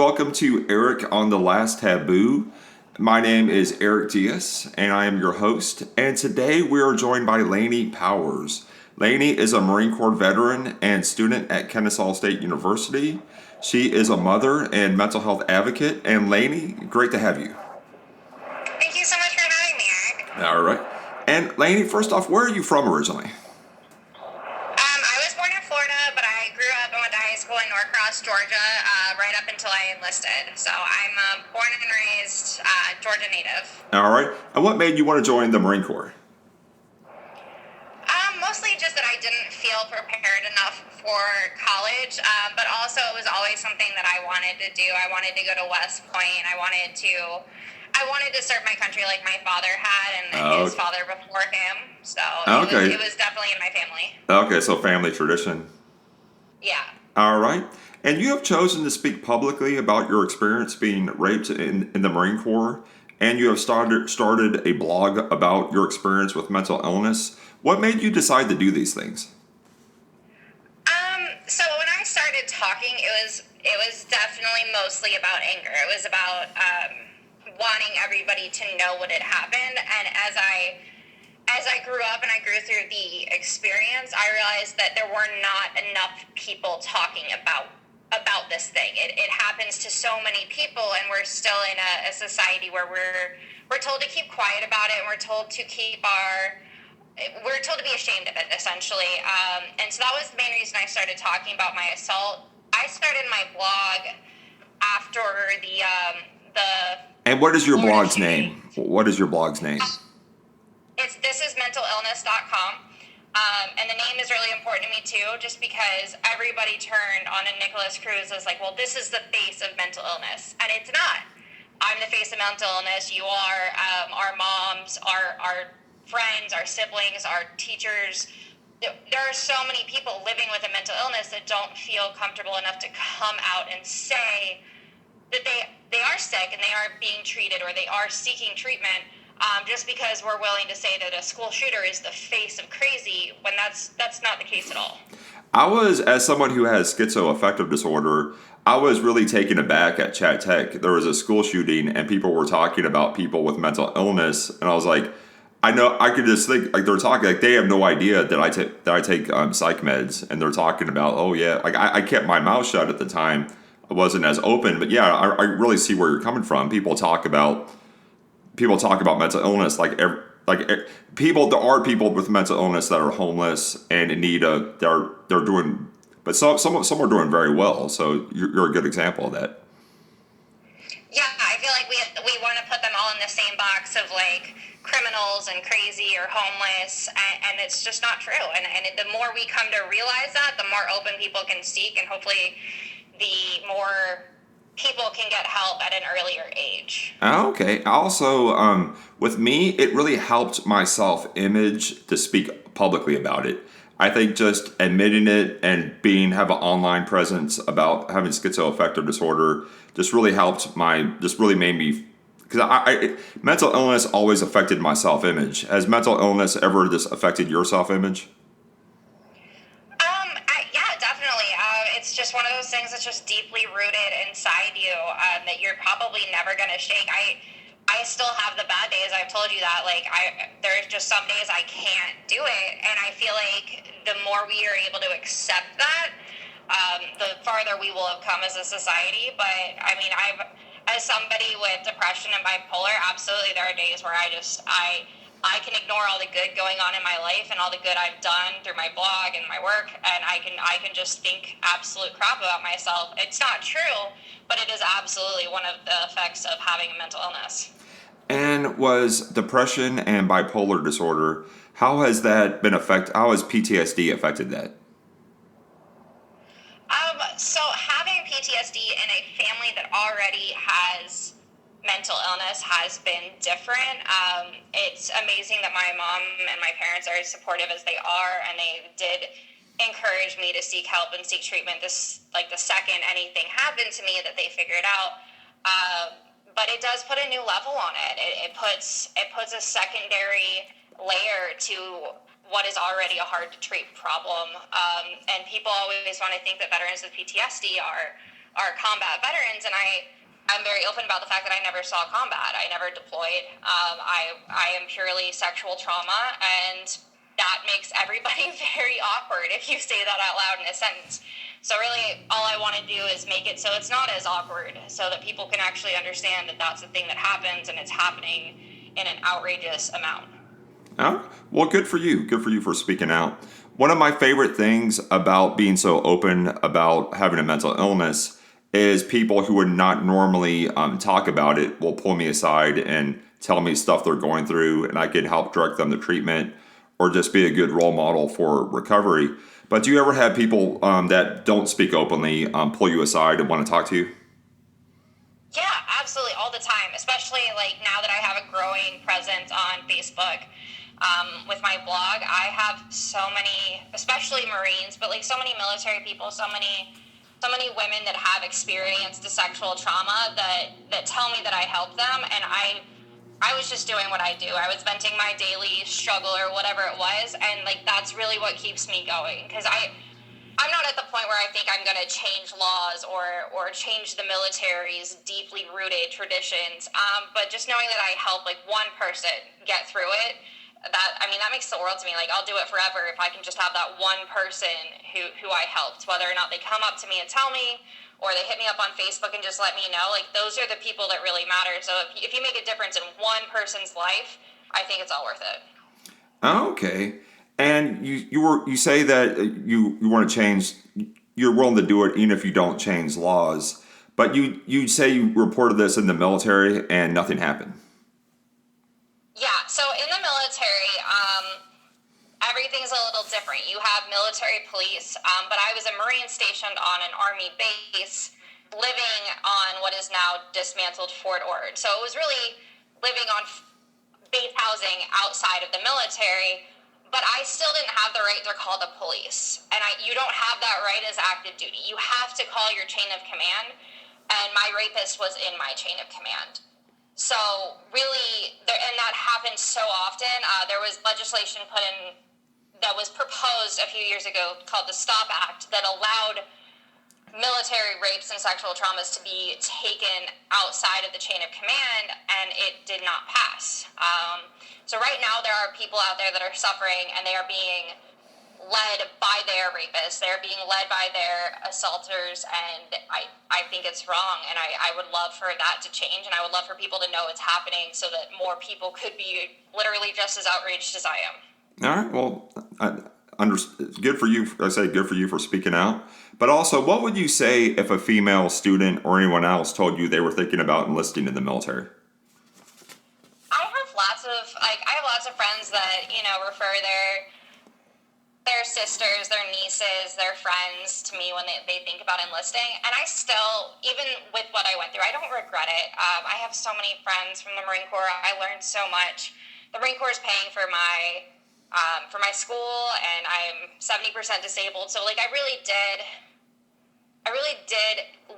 Welcome to Eric on the Last Taboo. My name is Eric Diaz, and I am your host. And today we are joined by Laney Powers. Laney is a Marine Corps veteran and student at Kennesaw State University. She is a mother and mental health advocate. And Laney, great to have you. Thank you so much for having me, Eric. All right. And Laney, first off, where are you from originally? I was born in Florida, but I grew up and went to high school in Norcross, Georgia, right up until I enlisted. So I'm born and raised Georgia native. All right. And what made you want to join the Marine Corps? Mostly just that I didn't feel prepared enough for college, but also it was always something that I wanted to do. I wanted to go to West Point. I wanted to serve my country like my father had and his father before him. So it was definitely in my family. Okay, so family tradition. Yeah. All right. And you have chosen to speak publicly about your experience being raped in the Marine Corps, and you have started a blog about your experience with mental illness. What made you decide to do these things? So when I started talking, it was definitely mostly about anger. It was about wanting everybody to know what had happened. And as I grew up and I grew through the experience, I realized that there were not enough people talking about this thing. It happens to so many people, and we're still in a society where we're told to keep quiet about it, and we're told to be ashamed of it, essentially. And so that was the main reason I started talking about my assault. I started my blog after the And what is your blog's name? What is your blog's name? This is mentalillness.com. And the name is really important to me too, just because everybody turned on a Nicholas Cruz as like, well, this is the face of mental illness. And it's not. I'm the face of mental illness. You are our moms, our friends, our siblings, our teachers. There are so many people living with a mental illness that don't feel comfortable enough to come out and say that they are sick and they are being treated or they are seeking treatment, just because we're willing to say that a school shooter is the face of crazy when that's not the case at all. I was, as someone who has schizoaffective disorder, I was really taken aback at Chat Tech. There was a school shooting and people were talking about people with mental illness, and I was like, I could just think like they're talking like they have no idea that I take psych meds, and they're talking about, oh yeah, like I kept my mouth shut at the time. I wasn't as open, but yeah, I really see where you're coming from. People talk about mental illness there are people with mental illness that are homeless and in need of they're doing, but some are doing very well. So you're a good example of that. Yeah, I feel like we want to put them all in the same box of like criminals and crazy or homeless, and it's just not true. And the more we come to realize that, the more open people can seek, and hopefully the more people can get help at an earlier age. Okay. Also, with me, it really helped my self-image to speak publicly about it. I think just admitting it and have an online presence about having schizoaffective disorder just really made me, because mental illness always affected my self-image. Has mental illness ever just affected your self-image? Yeah, definitely. It's just one of those things that's just deeply rooted inside you, that you're probably never going to shake. I still have the bad days. I've told you that. Like, there's just some days I can't do it, and I feel like the more we are able to accept that, the farther we will have come as a society. But I mean, as somebody with depression and bipolar, absolutely there are days where I can ignore all the good going on in my life and all the good I've done through my blog and my work, and I can just think absolute crap about myself. It's not true, but it is absolutely one of the effects of having a mental illness. And was depression and bipolar disorder, how has PTSD affected that? So having PTSD in a family that already has mental illness has been different. It's amazing that my mom and my parents are as supportive as they are, and they did encourage me to seek help and seek treatment. The second anything happened to me that they figured out. But it does put a new level on it. It puts a secondary layer to what is already a hard to treat problem. And people always want to think that veterans with PTSD are are combat veterans, and I'm very open about the fact that I never saw combat. I never deployed. I am purely sexual trauma, and that makes everybody very awkward if you say that out loud in a sentence. So really, all I want to do is make it so it's not as awkward, so that people can actually understand that that's the thing that happens, and it's happening in an outrageous amount. Oh, well, good for you. Good for you for speaking out. One of my favorite things about being so open about having a mental illness is people who would not normally talk about it will pull me aside and tell me stuff they're going through, and I can help direct them to treatment or just be a good role model for recovery. But do you ever have people that don't speak openly pull you aside and want to talk to you? Yeah, absolutely, all the time. Especially like now that I have a growing presence on Facebook with my blog, I have so many, especially Marines, but like so many military people, so many women that have experienced the sexual trauma that tell me that I help them, and I was just doing what I do. I was venting my daily struggle or whatever it was, and like that's really what keeps me going, because I'm not at the point where I think I'm going to change laws or change the military's deeply rooted traditions, but just knowing that I help like one person get through it, that makes the world to me. Like, I'll do it forever if I can just have that one person who I helped, whether or not they come up to me and tell me, or they hit me up on Facebook and just let me know. Like, those are the people that really matter. So if you make a difference in one person's life, I think it's all worth it. Okay. And you say that you want to change. You're willing to do it even if you don't change laws. But you say you reported this in the military and nothing happened. Yeah, so in the military, everything's a little different. You have military police, but I was a Marine stationed on an Army base living on what is now dismantled Fort Ord. So it was really living on base housing outside of the military, but I still didn't have the right to call the police. And you don't have that right as active duty. You have to call your chain of command, and my rapist was in my chain of command. So really, and that happens so often. There was legislation put in that was proposed a few years ago called the STOP Act that allowed military rapes and sexual traumas to be taken outside of the chain of command, and it did not pass. So right now there are people out there that are suffering, and they are being led by their rapists. They're being led by their assaulters, and I think it's wrong, and I would love for that to change, and I would love for people to know it's happening so that more people could be literally just as outraged as I am. All right. Well, good for you. I say good for you for speaking out. But also, what would you say if a female student or anyone else told you they were thinking about enlisting in the military? I have lots of friends that refer their sisters, their nieces, their friends to me when they think about enlisting. And I still, even with what I went through, I don't regret it. I have so many friends from the Marine Corps. I learned so much. The Marine Corps is paying for my school, and I'm 70% disabled. So like I really did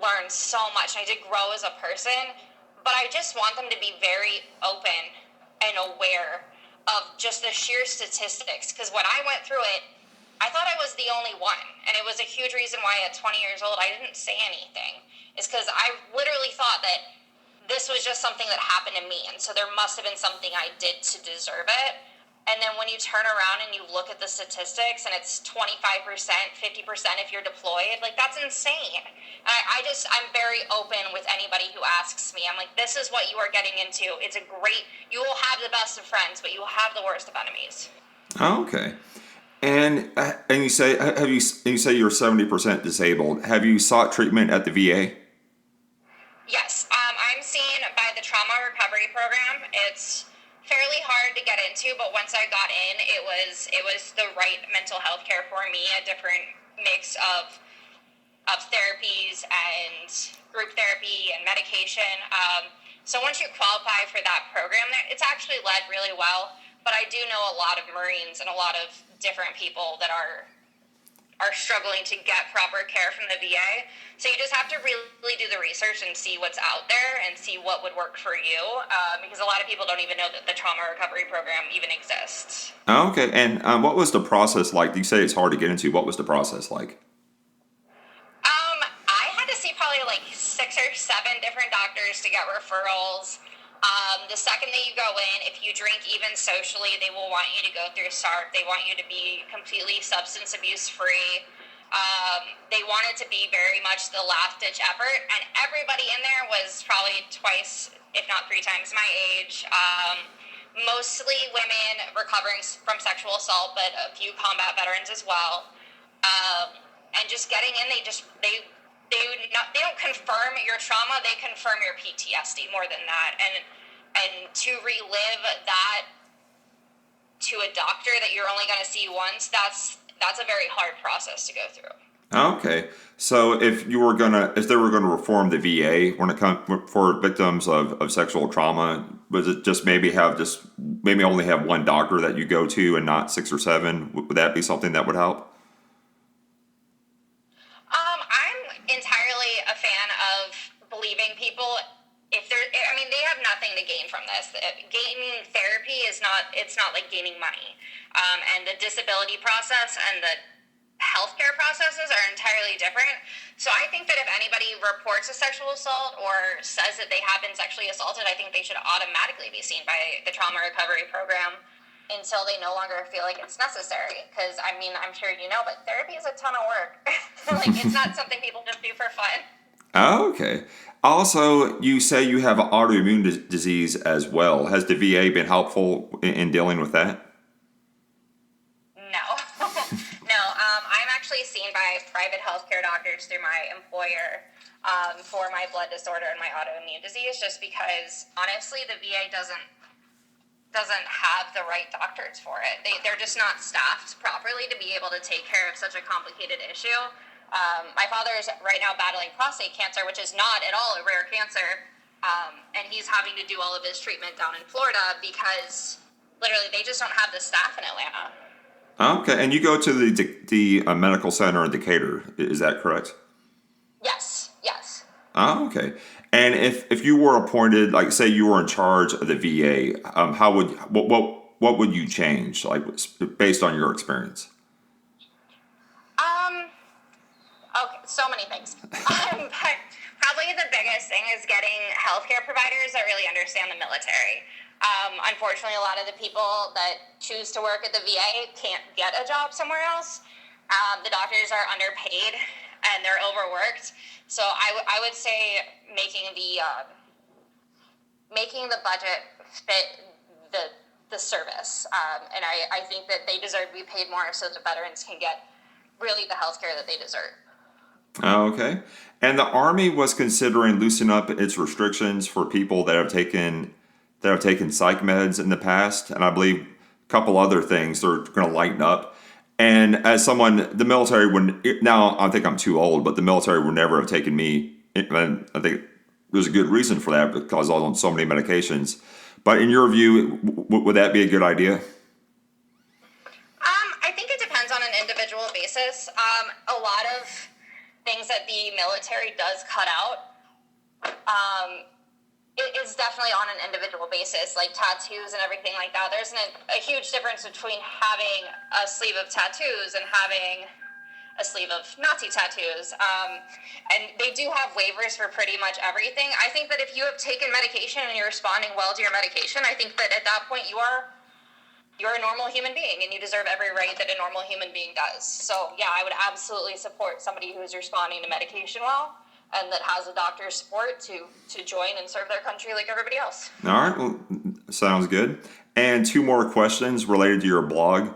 learn so much, and I did grow as a person. But I just want them to be very open and aware of just the sheer statistics, because when I went through it, I thought I was the only one, and it was a huge reason why at 20 years old I didn't say anything, is because I literally thought that this was just something that happened to me, and so there must have been something I did to deserve it. And then when you turn around and you look at the statistics, and it's 25%, 50% if you're deployed, like that's insane. And I'm very open with anybody who asks me. I'm like, this is what you are getting into. You will have the best of friends, but you will have the worst of enemies. Oh, okay. And you say you're 70% disabled. Have you sought treatment at the VA? Yes, I'm seen by the trauma recovery program. It's fairly hard to get into, but once I got in, it was the right mental health care for me, a different mix of therapies and group therapy and medication. So once you qualify for that program, it's actually led really well, but I do know a lot of Marines and a lot of different people that are struggling to get proper care from the VA. So you just have to really do the research and see what's out there and see what would work for you, because a lot of people don't even know that the trauma recovery program even exists. Okay. And what was the process like? You say it's hard to get into. What was the process like? I had to see probably 6 or 7 different doctors to get referrals. The second that you go in, if you drink even socially, they will want you to go through SARP. They want you to be completely substance abuse free. They wanted to be very much the last ditch effort, and everybody in there was probably twice, if not 3 times my age. Mostly women recovering from sexual assault, but a few combat veterans as well. And just getting in, they don't confirm your trauma, they confirm your PTSD more than that. And to relive that to a doctor that you're only going to see once, that's a very hard process to go through. Okay, so if they were gonna reform the VA when it comes for victims of sexual trauma, was it just maybe only have one doctor that you go to and not 6 or 7? Would that be something that would help? I'm entirely a fan of believing people. They have nothing to gain from this. Gaining therapy it's not like gaining money. And the disability process and the healthcare processes are entirely different. So I think that if anybody reports a sexual assault or says that they have been sexually assaulted, I think they should automatically be seen by the trauma recovery program until they no longer feel like it's necessary. Because, I'm sure you know, but therapy is a ton of work. It's not something people just do for fun. Oh, okay. Also, you say you have autoimmune disease as well. Has the VA been helpful in dealing with that? No. No. I'm actually seen by private healthcare doctors through my employer for my blood disorder and my autoimmune disease, just because, honestly, the VA doesn't have the right doctors for it. They're just not staffed properly to be able to take care of such a complicated issue. My father is right now battling prostate cancer, which is not at all a rare cancer, and he's having to do all of his treatment down in Florida because literally they just don't have the staff in Atlanta. Okay, and you go to the medical center in Decatur, is that correct? Yes. Oh, okay. And if you were appointed, like say you were in charge of the VA, what would you change, like based on your experience? Okay, so many things. But probably the biggest thing is getting healthcare providers that really understand the military. Unfortunately, a lot of the people that choose to work at the VA can't get a job somewhere else. The doctors are underpaid and they're overworked. So I would say making the budget fit the service. And I think that they deserve to be paid more so the veterans can get really the health care that they deserve. Okay. And the Army was considering loosening up its restrictions for people that have taken psych meds in the past, and I believe a couple other things they're going to lighten up. And as someone, the military would now, I think I'm too old, but the military would never have taken me. And I think there's a good reason for that because I was on so many medications. But in your view, would that be a good idea? I think it depends on an individual basis. A lot of things that the military does cut out, it is definitely on an individual basis, like tattoos and everything like that. There's a huge difference between having a sleeve of tattoos and having a sleeve of Nazi tattoos. And they do have waivers for pretty much everything. I think that if you have taken medication and you're responding well to your medication, I think that at that point you're a normal human being and you deserve every right that a normal human being does. So yeah, I would absolutely support somebody who is responding to medication well and that has a doctor's support to join and serve their country like everybody else. All right, well, sounds good. And 2 more questions related to your blog.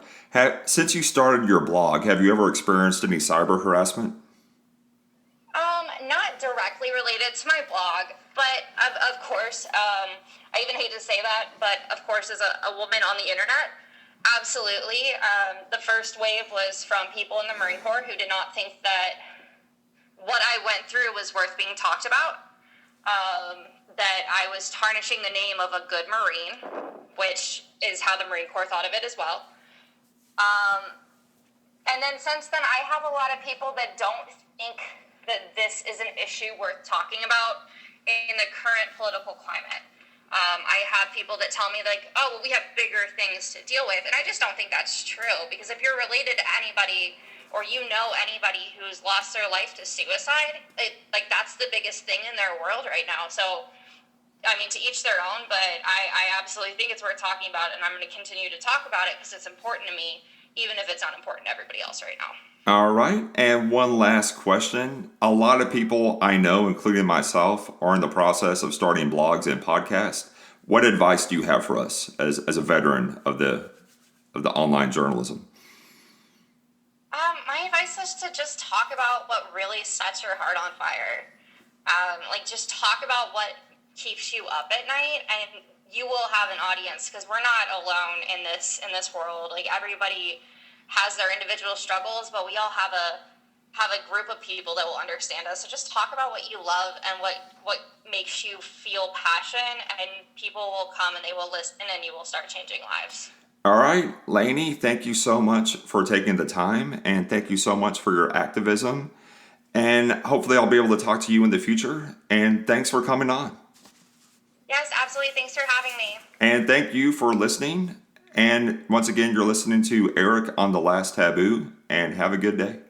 Since you started your blog, have you ever experienced any cyber harassment? Not directly related to my blog, but of course, I even hate to say that, but of course, as a woman on the internet, absolutely. The first wave was from people in the Marine Corps who did not think that what I went through was worth being talked about, that I was tarnishing the name of a good Marine, which is how the Marine Corps thought of it as well. And then since then, I have a lot of people that don't think that this is an issue worth talking about in the current political climate. I have people that tell me like, oh, well, we have bigger things to deal with. And I just don't think that's true, because if you're related to anybody or you know anybody who's lost their life to suicide, like that's the biggest thing in their world right now. So, I mean, to each their own, but I absolutely think it's worth talking about, and I'm going to continue to talk about it because it's important to me, even if it's not important to everybody else right now. All right. And one last question. A lot of people I know, including myself, are in the process of starting blogs and podcasts. What advice do you have for us as a veteran of the online journalism? My advice is to just talk about what really sets your heart on fire. Like, just talk about what keeps you up at night, and you will have an audience, because we're not alone in this world. Like, everybody has their individual struggles, but we all have a group of people that will understand us. So just talk about what you love and what makes you feel passion, and people will come and they will listen, and you will start changing lives. All right, Laney, thank you so much for taking the time, and thank you so much for your activism. And hopefully I'll be able to talk to you in the future. And thanks for coming on. Yes, absolutely. Thanks for having me. And thank you for listening. And once again, you're listening to Eric on The Last Taboo, and have a good day.